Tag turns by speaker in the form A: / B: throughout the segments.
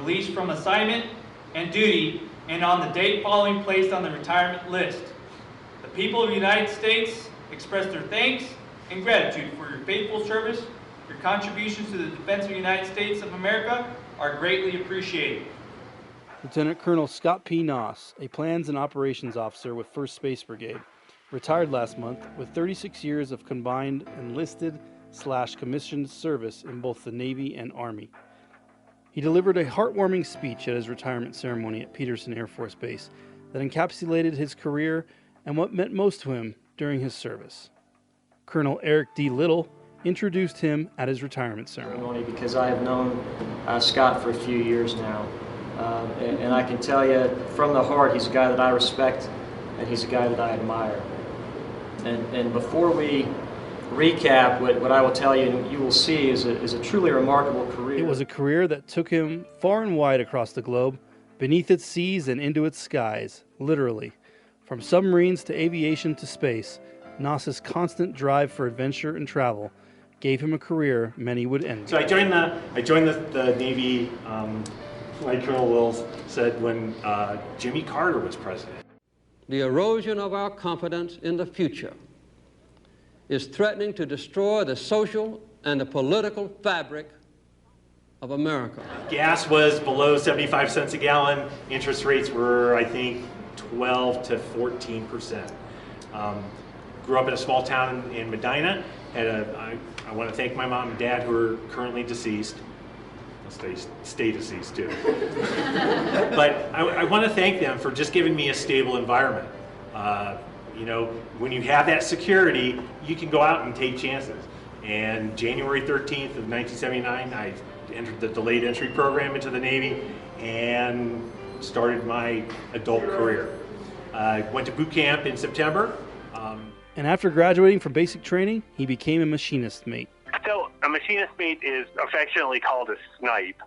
A: released from assignment and duty, and on the date following placed on the retirement list. The people of the United States express their thanks and gratitude for your faithful service. Your contributions to the defense of the United States of America are greatly appreciated.
B: Lieutenant Colonel Scott P. Noss, a Plans and Operations Officer with 1st Space Brigade, retired last month with 36 years of combined enlisted/commissioned service in both the Navy and Army. He delivered a heartwarming speech at his retirement ceremony at Peterson Air Force Base that encapsulated his career and what meant most to him during his service. Colonel Eric D. Little introduced him at his retirement ceremony.
C: Because I have known Scott for a few years now, and I can tell you from the heart, he's a guy that I respect and he's a guy that I admire. And before we recap, what I will tell you and you will see is a truly remarkable career.
B: It was a career that took him far and wide across the globe, beneath its seas and into its skies, literally. From submarines to aviation to space, Noss's constant drive for adventure and travel gave him a career many would envy.
D: So I joined the Navy, like Colonel Wills said, when Jimmy Carter was president.
E: The erosion of our confidence in the future is threatening to destroy the social and the political fabric of America.
D: Gas was below 75 cents a gallon. Interest rates were, I think, 12 to 14%. Grew up in a small town in Medina. I want to thank my mom and dad, who are currently deceased. They'll stay deceased too. But I want to thank them for just giving me a stable environment. You know, when you have that security, you can go out and take chances. And January 13th of 1979, I entered the delayed entry program into the Navy and started my adult career. I went to boot camp in September.
B: And after graduating from basic training, he became a machinist mate.
F: So a machinist mate is affectionately called a snipe,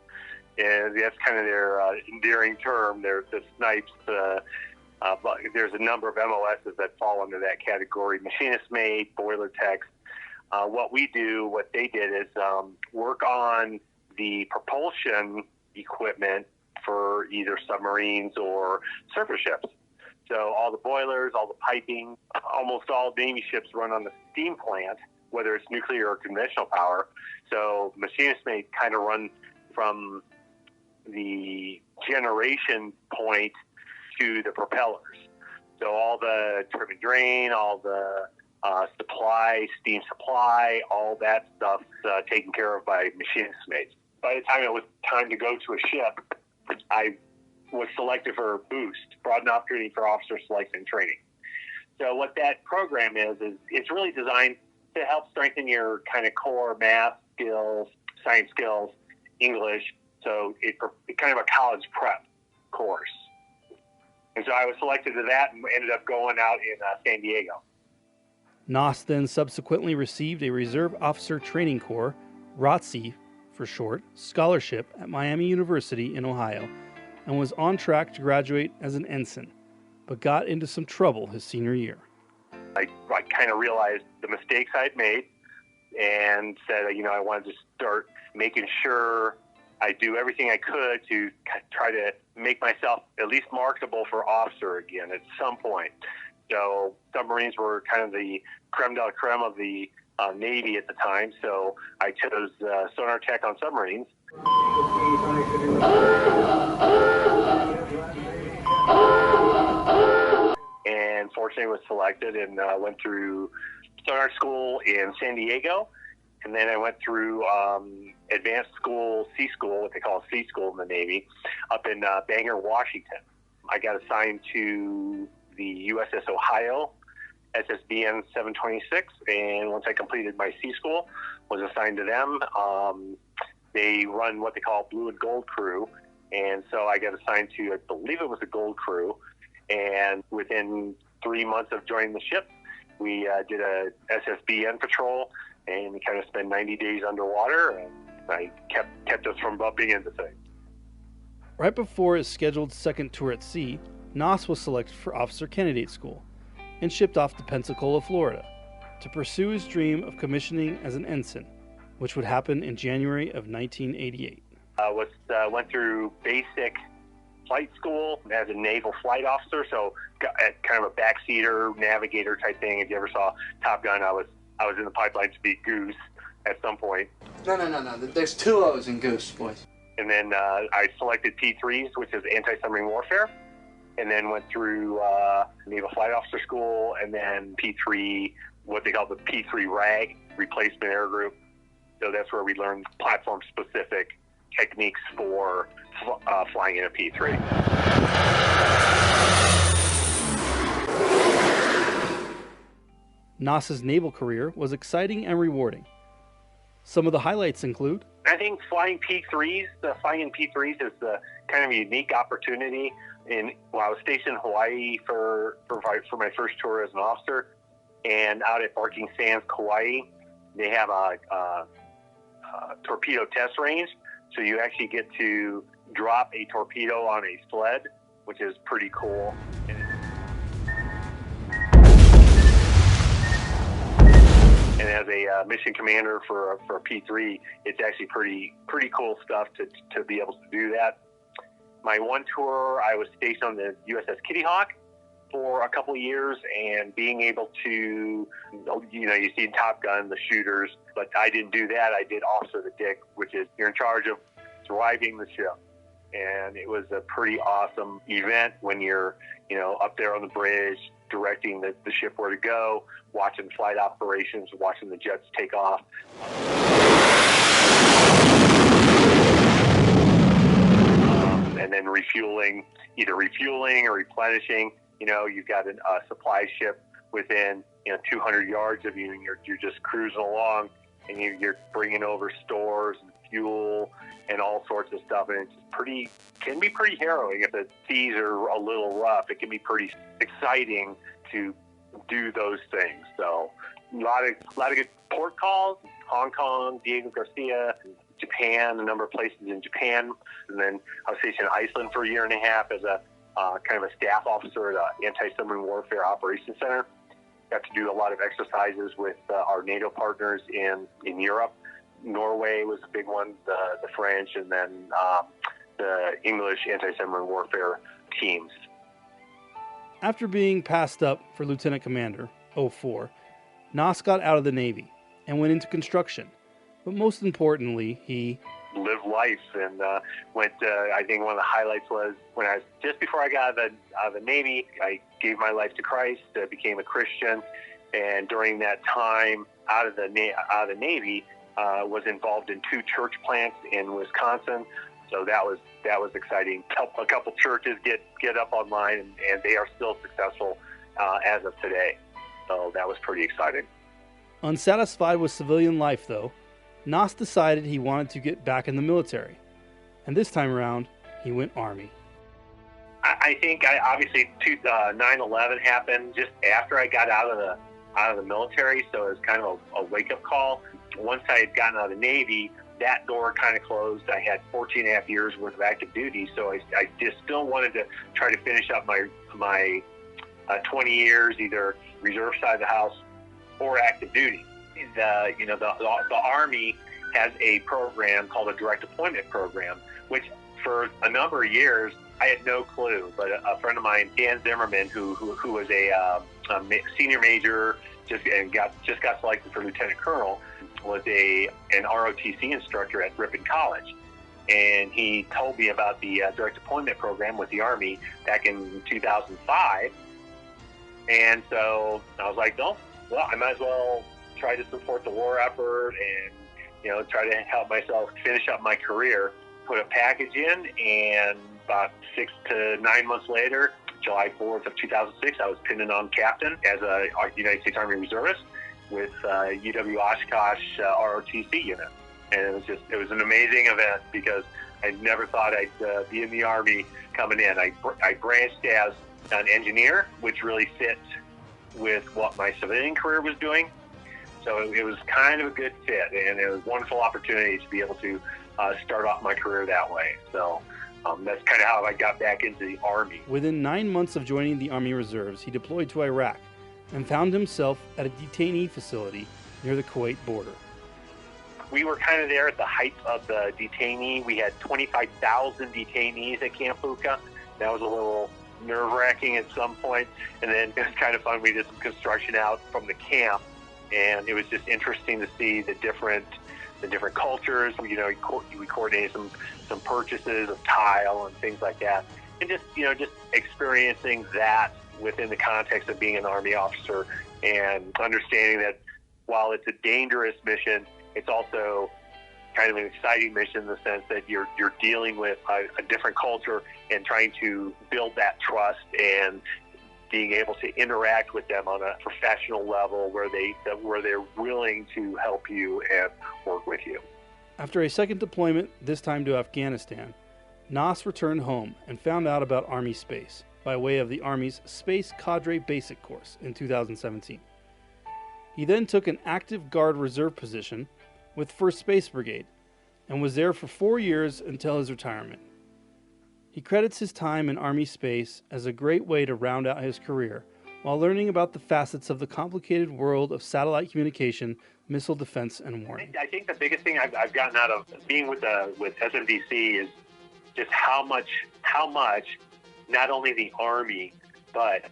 F: and that's kind of their endearing term. They're the snipes. But there's a number of MOSs that fall under that category. Machinist mate, boiler techs. What they did is work on the propulsion equipment for either submarines or surface ships. So all the boilers, all the piping, almost all Navy ships run on the steam plant, whether it's nuclear or conventional power. So machinist mate kind of run from the generation point to the propellers. So all the trim and drain, all the supply, steam supply, all that stuff taken care of by machinist mates. By the time it was time to go to a ship, I was selected for a boost, broad an opportunity for officer selection and training. So what that program is it's really designed to help strengthen your kind of core math skills, science skills, English. So it's kind of a college prep course. And so I was selected to that and ended up going out in San Diego.
B: Noss then subsequently received a Reserve Officer Training Corps, ROTC for short, scholarship at Miami University in Ohio, and was on track to graduate as an ensign, but got into some trouble his senior year.
F: I kind of realized the mistakes I'd made and said, I wanted to start making sure I do everything I could to try to make myself at least marketable for officer again at some point. So submarines were kind of the creme de la creme of the Navy at the time, so I chose sonar tech on submarines. And fortunately was selected and went through sonar school in San Diego, and then I went through advanced school, C school, what they call C school in the Navy, up in Bangor, Washington. I got assigned to the USS Ohio, SSBN 726, and once I completed my C school, was assigned to them. They run what they call blue and gold crew, and so I got assigned to, I believe it was a gold crew, and within 3 months of joining the ship, we did a SSBN patrol, and we kind of spent 90 days underwater, and I kept us from bumping into things.
B: Right before his scheduled second tour at sea, Noss was selected for Officer Candidate School and shipped off to Pensacola, Florida, to pursue his dream of commissioning as an ensign, which would happen in January of 1988.
F: Went through basic flight school as a naval flight officer, so kind of a backseater, navigator type thing. If you ever saw Top Gun, I was in the pipeline to be Goose at some point.
G: No. There's two O's in Goose, boys.
F: And then I selected P3s, which is anti-submarine warfare, and then went through naval flight officer school, and then P3, what they call the P3 RAG, replacement air group. So that's where we learned platform-specific techniques for flying in a P3.
B: NASA's naval career was exciting and rewarding. Some of the highlights include:
F: I think flying in P3s is kind of a unique opportunity. I was stationed in Hawaii for my first tour as an officer, and out at Barking Sands, Kauai, they have a torpedo test range. So you actually get to drop a torpedo on a sled, which is pretty cool. And as a mission commander for a P3, it's actually pretty cool stuff to be able to do that. My one tour, I was stationed on the USS Kitty Hawk for a couple of years, and being able to, you see in Top Gun, the shooters, but I didn't do that. I did Officer of the Dick, which is you're in charge of driving the ship. And it was a pretty awesome event when you're, up there on the bridge, directing the ship where to go, watching flight operations, watching the jets take off. And then either refueling or replenishing. You've got a supply ship within 200 yards of you, and you're just cruising along, and you're bringing over stores and fuel and all sorts of stuff, and can be pretty harrowing. If the seas are a little rough, it can be pretty exciting to do those things. So a lot of good port calls: Hong Kong, Diego Garcia, Japan, a number of places in Japan, and then I was stationed in Iceland for a year and a half as a kind of a staff officer at the Anti-Submarine Warfare Operations Center. Got to do a lot of exercises with our NATO partners in Europe. Norway was a big one, the French, and then the English anti-submarine warfare teams.
B: After being passed up for Lieutenant Commander, 04, Nos got out of the Navy and went into construction. But most importantly, he
F: lived life and went. I think one of the highlights was when just before I got out of the Navy, I gave my life to Christ, became a Christian, and during that time out of the Navy, was involved in 2 church plants in Wisconsin. So that was exciting. A couple churches get up online, and they are still successful as of today. So that was pretty exciting.
B: Unsatisfied with civilian life, though, Nos decided he wanted to get back in the military. And this time around, he went Army.
F: I think obviously 9/11 happened just after I got out of the military, so it was kind of a wake-up call. Once I had gotten out of the Navy, that door kind of closed. I had 14 and a half years worth of active duty, so I just still wanted to try to finish up my 20 years, either reserve side of the house or active duty. The Army has a program called a direct deployment program, which for a number of years I had no clue. But a friend of mine, Dan Zimmerman, who was a senior major, just got selected for lieutenant colonel, was an ROTC instructor at Ripon College. And he told me about the direct deployment program with the Army back in 2005. And so I was like, no, well, I might as well try to support the war effort and, try to help myself finish up my career. Put a package in, and about 6 to 9 months later, July 4th of 2006, I was pinned on captain as a United States Army Reservist with UW Oshkosh ROTC unit. And it was an amazing event because I never thought I'd be in the Army coming in. I branched as an engineer, which really fit with what my civilian career was doing. So it was kind of a good fit, and it was a wonderful opportunity to be able to start off my career that way. So that's kind of how I got back into the Army.
B: Within 9 months of joining the Army Reserves, he deployed to Iraq and found himself at a detainee facility near the Kuwait border.
F: we were kind of there at the height of the detainee. We had 25,000 detainees at Camp Fuka. That was a little nerve-wracking at some point. And then it was kind of fun. We did some construction out from the camp, and it was just interesting to see the different cultures. You know, we coordinated some purchases of tile and things like that, and just experiencing that within the context of being an Army officer and understanding that while it's a dangerous mission, it's also kind of an exciting mission in the sense that you're dealing with a different culture and trying to build that trust and being able to interact with them on a professional level where they're willing to help you and work with you.
B: After a second deployment, this time to Afghanistan, Nas returned home and found out about Army Space by way of the Army's Space Cadre Basic course in 2017. He then took an active Guard Reserve position with 1st Space Brigade and was there for 4 years until his retirement. He credits his time in Army Space as a great way to round out his career while learning about the facets of the complicated world of satellite communication, missile defense, and warning.
F: I think the biggest thing I've gotten out of being with SMDC is just how much not only the Army but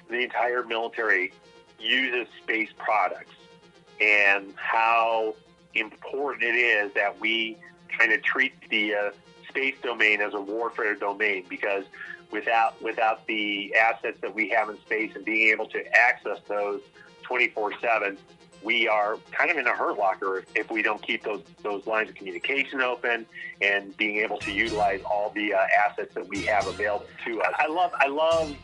F: the entire military uses space products, and how important it is that we kind of treat the space domain as a warfare domain, because without the assets that we have in space and being able to access those 24/7, we are kind of in a hurt locker if we don't keep those lines of communication open and being able to utilize all the assets that we have available to us. I love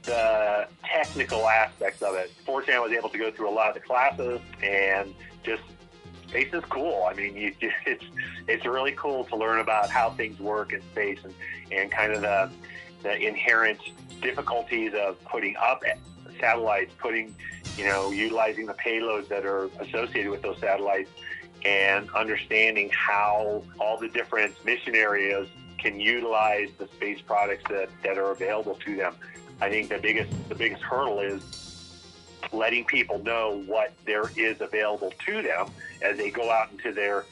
F: the technical aspects of it. Fortunately, I was able to go through a lot of the classes, and just space is cool. I mean, it's really cool to learn about how things work in space and kind of the inherent difficulties of putting up satellites, utilizing the payloads that are associated with those satellites, and understanding how all the different mission areas can utilize the space products that are available to them. I think the biggest hurdle is letting people know what there is available to them as they go out into their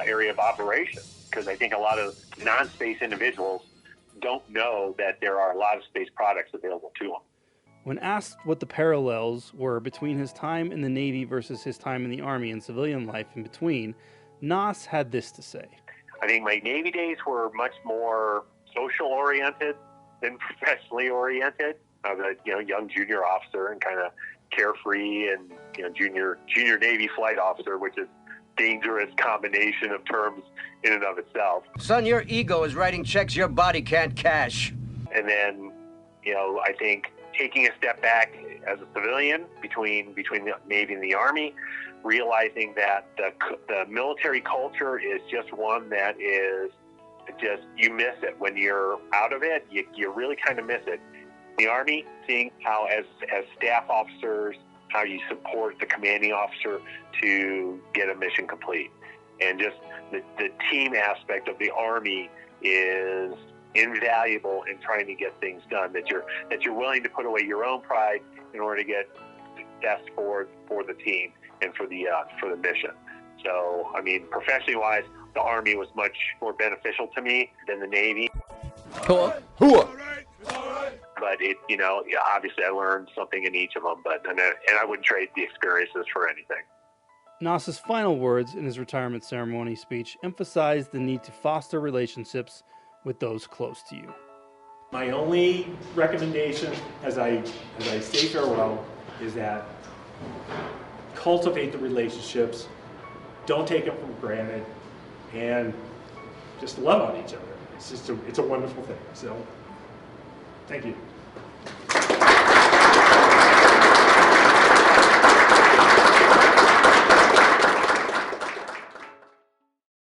F: area of operation. Because I think a lot of non-space individuals don't know that there are a lot of space products available to them.
B: When asked what the parallels were between his time in the Navy versus his time in the Army and civilian life in between, Nas had this to say.
F: I think my Navy days were much more social-oriented than professionally oriented. I was a young junior officer and kind of carefree, and junior Navy flight officer, which is dangerous combination of terms in and of itself.
H: Son, your ego is writing checks your body can't cash.
F: And then, I think taking a step back as a civilian between the Navy and the Army, realizing that the military culture is just one that is just, you miss it. When you're out of it, you really kind of miss it. The Army, seeing how as staff officers, how you support the commanding officer to get a mission complete. And just the team aspect of the Army is invaluable in trying to get things done, that you're willing to put away your own pride in order to get best for the team and for the mission. So, I mean, professionally wise, the Army was much more beneficial to me than the Navy. But obviously I learned something in each of them, and I wouldn't trade the experiences for anything.
B: Nas's final words in his retirement ceremony speech emphasized the need to foster relationships with those close to you.
D: My only recommendation as I say farewell is that cultivate the relationships, don't take them for granted, and just love on each other. It's a wonderful thing. So, thank you.